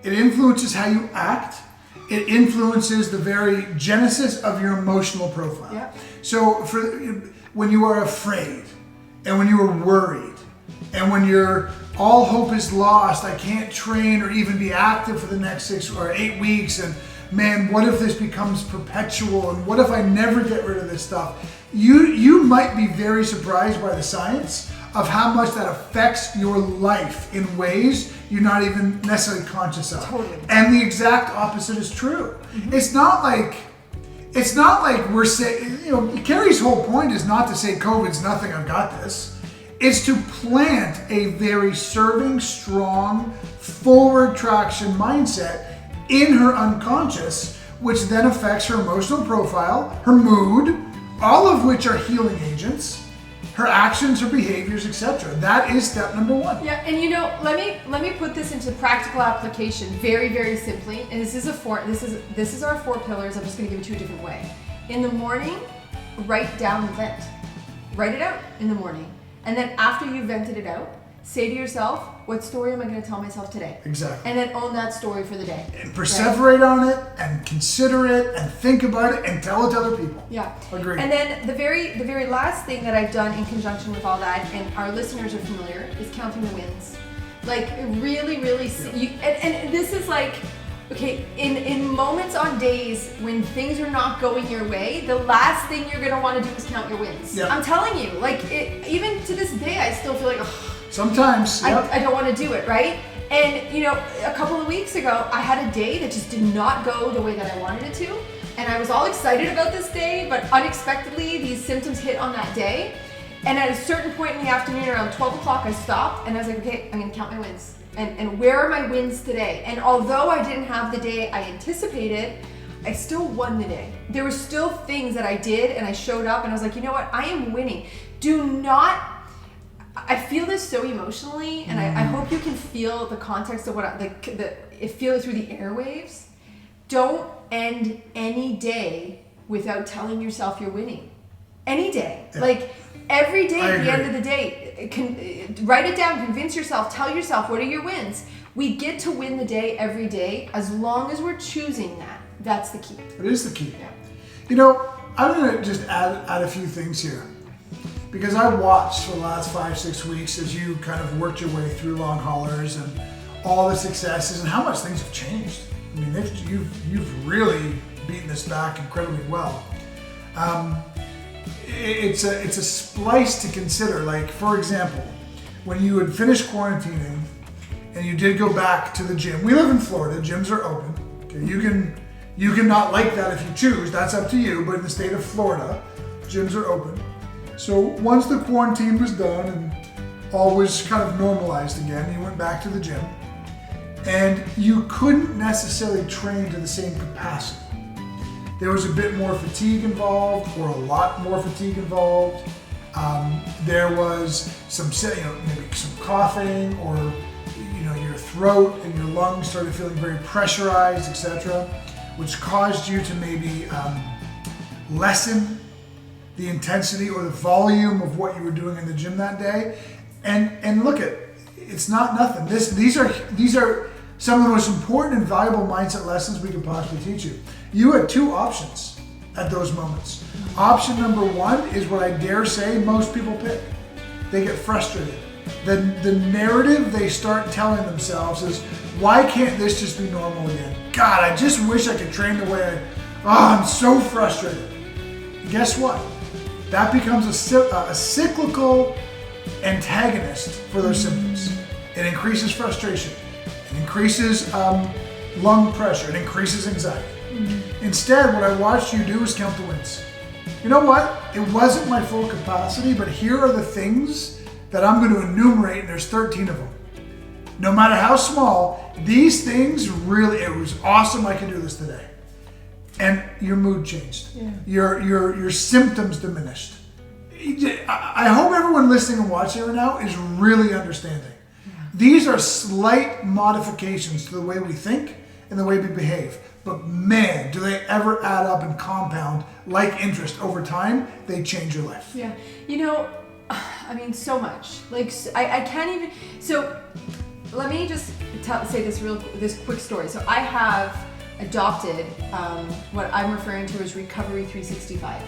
It influences how you act. It influences the very genesis of your emotional profile. Yeah. So when you are afraid, and when you are worried, and when you're all hope is lost, I can't train or even be active for the next 6 or 8 weeks, and man, what if this becomes perpetual, and what if I never get rid of this stuff? You might be very surprised by the science of how much that affects your life in ways you're not even necessarily conscious of. Totally. And the exact opposite is true. Mm-hmm. It's not like we're saying, Carrie's whole point is not to say COVID's nothing, I've got this. It's to plant a very serving, strong, forward traction mindset in her unconscious, which then affects her emotional profile, her mood, all of which are healing agents, her actions, her behaviors, etc. That is step number 1. Yeah, and let me put this into practical application very, very simply. And this is our 4 pillars. I'm just going to give it to you a different way. In the morning, write down the vent. Write it out in the morning. And then after you've vented it out, say to yourself, what story am I going to tell myself today? Exactly. And then own that story for the day. And perseverate on it, and consider it, and think about it, and tell it to other people. Yeah. Agreed. And then the very last thing that I've done in conjunction with all that, and our listeners are familiar, is counting the wins. Like really, really, and this is like, okay, in moments on days when things are not going your way, the last thing you're going to want to do is count your wins. Yep. I'm telling you, even to this day, I still feel like, sometimes, yep. I don't want to do it, right? And a couple of weeks ago, I had a day that just did not go the way that I wanted it to. And I was all excited about this day, but unexpectedly, these symptoms hit on that day. And at a certain point in the afternoon, around 12 o'clock, I stopped and I was like, okay, I'm going to count my wins. And where are my wins today? And although I didn't have the day I anticipated, I still won the day. There were still things that I did, and I showed up and I was like, you know what? I am winning. I feel this so emotionally, and I hope you can feel the context of feel it through the airwaves. Don't end any day without telling yourself you're winning. Any day. Yeah. Like every day at the end of the day, write it down, convince yourself, tell yourself what are your wins. We get to win the day every day as long as we're choosing that. That's the key. It is the key. Yeah. I'm going to just add a few things here. Because I watched for the last 5-6 weeks as you kind of worked your way through long haulers and all the successes and how much things have changed. I mean, you've really beaten this back incredibly well. It's a splice to consider. Like, for example, when you had finished quarantining and you did go back to the gym. We live in Florida. Gyms are open. Okay, you can not like that if you choose. That's up to you. But in the state of Florida, gyms are open. So once the quarantine was done and all was kind of normalized again, you went back to the gym, and you couldn't necessarily train to the same capacity. There was a bit more fatigue involved, or a lot more fatigue involved. There was maybe some coughing, or your throat and your lungs started feeling very pressurized, etc., which caused you to maybe lessen the intensity or the volume of what you were doing in the gym that day. And look, it's not nothing. These are some of the most important and valuable mindset lessons we could possibly teach you. You had 2 options at those moments. Option number 1 is what I dare say most people pick. They get frustrated. The narrative they start telling themselves is, why can't this just be normal again? God, I just wish I could train the way I'm so frustrated. Guess what? That becomes a cyclical antagonist for those symptoms. It increases frustration. It increases lung pressure. It increases anxiety. Mm-hmm. Instead, what I watched you do is count the wins. You know what? It wasn't my full capacity, but here are the things that I'm going to enumerate, and there's 13 of them. No matter how small, these things it was awesome I could do this today. And your mood changed. Yeah. Your symptoms diminished. I hope everyone listening and watching right now is really understanding. Yeah. These are slight modifications to the way we think and the way we behave. But man, do they ever add up and compound like interest over time. They change your life. Yeah. So much. Like, I can't even... So let me just say this quick story. So I have adopted what I'm referring to as Recovery 365.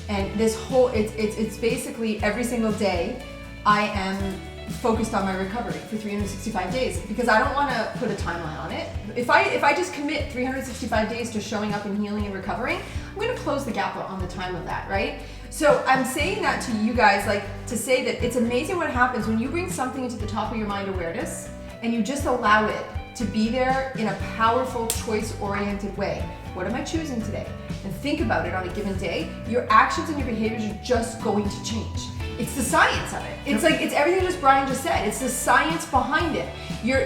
And this whole, it's basically every single day I am focused on my recovery for 365 days because I don't want to put a timeline on it. If I just commit 365 days to showing up and healing and recovering, I'm going to close the gap on the time of that, right? So I'm saying that to you guys, like to say that it's amazing what happens when you bring something into the top of your mind awareness and you just allow it to be there in a powerful, choice-oriented way. What am I choosing today? And think about it on a given day. Your actions and your behaviors are just going to change. It's the science of it. It's like, it's everything just Brian just said. It's the science behind it. Your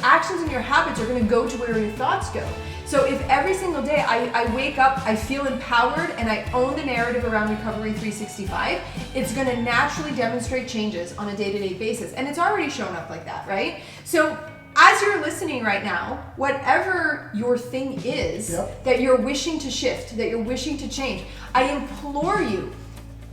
actions and your habits are going to go to where your thoughts go. So if every single day I wake up, I feel empowered, and I own the narrative around Recovery 365, it's going to naturally demonstrate changes on a day-to-day basis. And it's already shown up like that, right? So as you're listening right now, whatever your thing is that you're wishing to shift, that you're wishing to change, I implore you,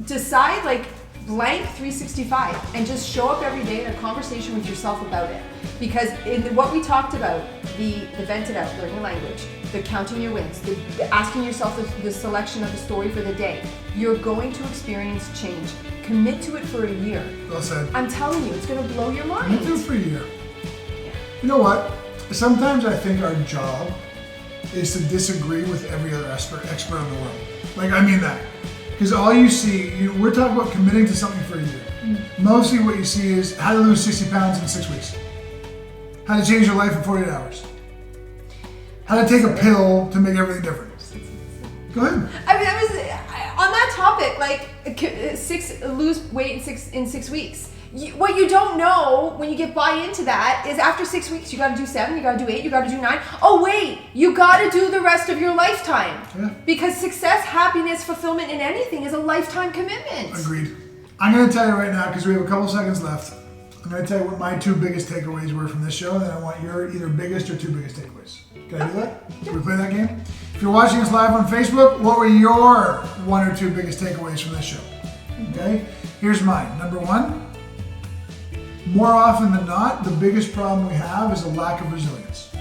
decide like blank 365 and just show up every day in a conversation with yourself about it. Because in what we talked about, the vent it out, learning language, the counting your wins, the asking yourself the selection of the story for the day, you're going to experience change. Commit to it for a year. Well said. I'm telling you, it's going to blow your mind. Commit to it for a year. You know what? Sometimes I think our job is to disagree with every other expert in the world. Like, I mean that. Because all you see, we're talking about committing to something for a year. Mostly what you see is how to lose 60 pounds in 6 weeks. How to change your life in 48 hours. How to take a pill to make everything different. Go ahead. I mean, on that topic, like lose weight in 6 weeks. What you don't know when you get buy into that is after 6 weeks, you got to do 7, you got to do 8, you got to do 9. Oh wait, you got to do the rest of your lifetime. Yeah. Because success, happiness, fulfillment in anything is a lifetime commitment. Agreed. I'm going to tell you right now, because we have a couple seconds left, I'm going to tell you what my 2 biggest takeaways were from this show, and then I want your either biggest or 2 biggest takeaways. Can I do that? Can we play that game? If you're watching us live on Facebook, what were your 1 or 2 biggest takeaways from this show? Okay? Here's mine. Number 1. More often than not, the biggest problem we have is a lack of resilience.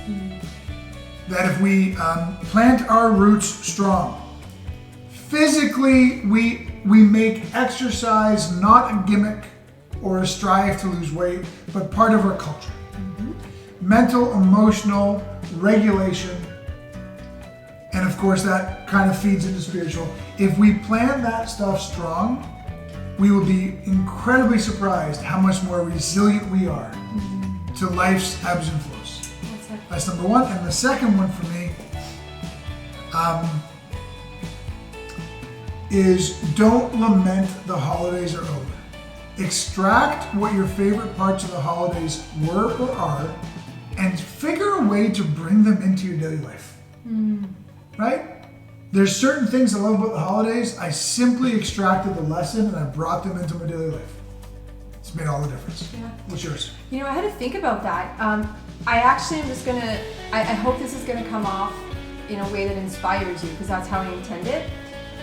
That if we plant our roots strong, physically we make exercise not a gimmick or a strive to lose weight, but part of our culture. Mental, emotional regulation, and of course that kind of feeds into spiritual. If we plant that stuff strong, we will be incredibly surprised how much more resilient we are to life's ebbs and flows. That's number 1. And the second one for me is don't lament the holidays are over. Extract what your favorite parts of the holidays were or are and figure a way to bring them into your daily life. Right? There's certain things I love about the holidays. I simply extracted the lesson and I brought them into my daily life. It's made all the difference. Yeah. What's yours? You know, I had to think about that. I actually am just gonna, I hope this is gonna come off in a way that inspires you, because that's how I intend it.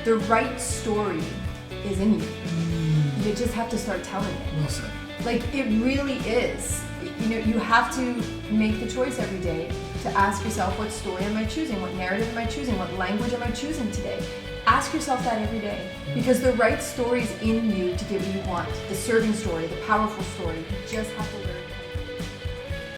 The right story is in you. You just have to start telling it. Well said. Like, it really is. You know, you have to make the choice every day to ask yourself, what story am I choosing? What narrative am I choosing? What language am I choosing today? Ask yourself that every day, because the right story is in you to get what you want. The serving story, the powerful story. You just have to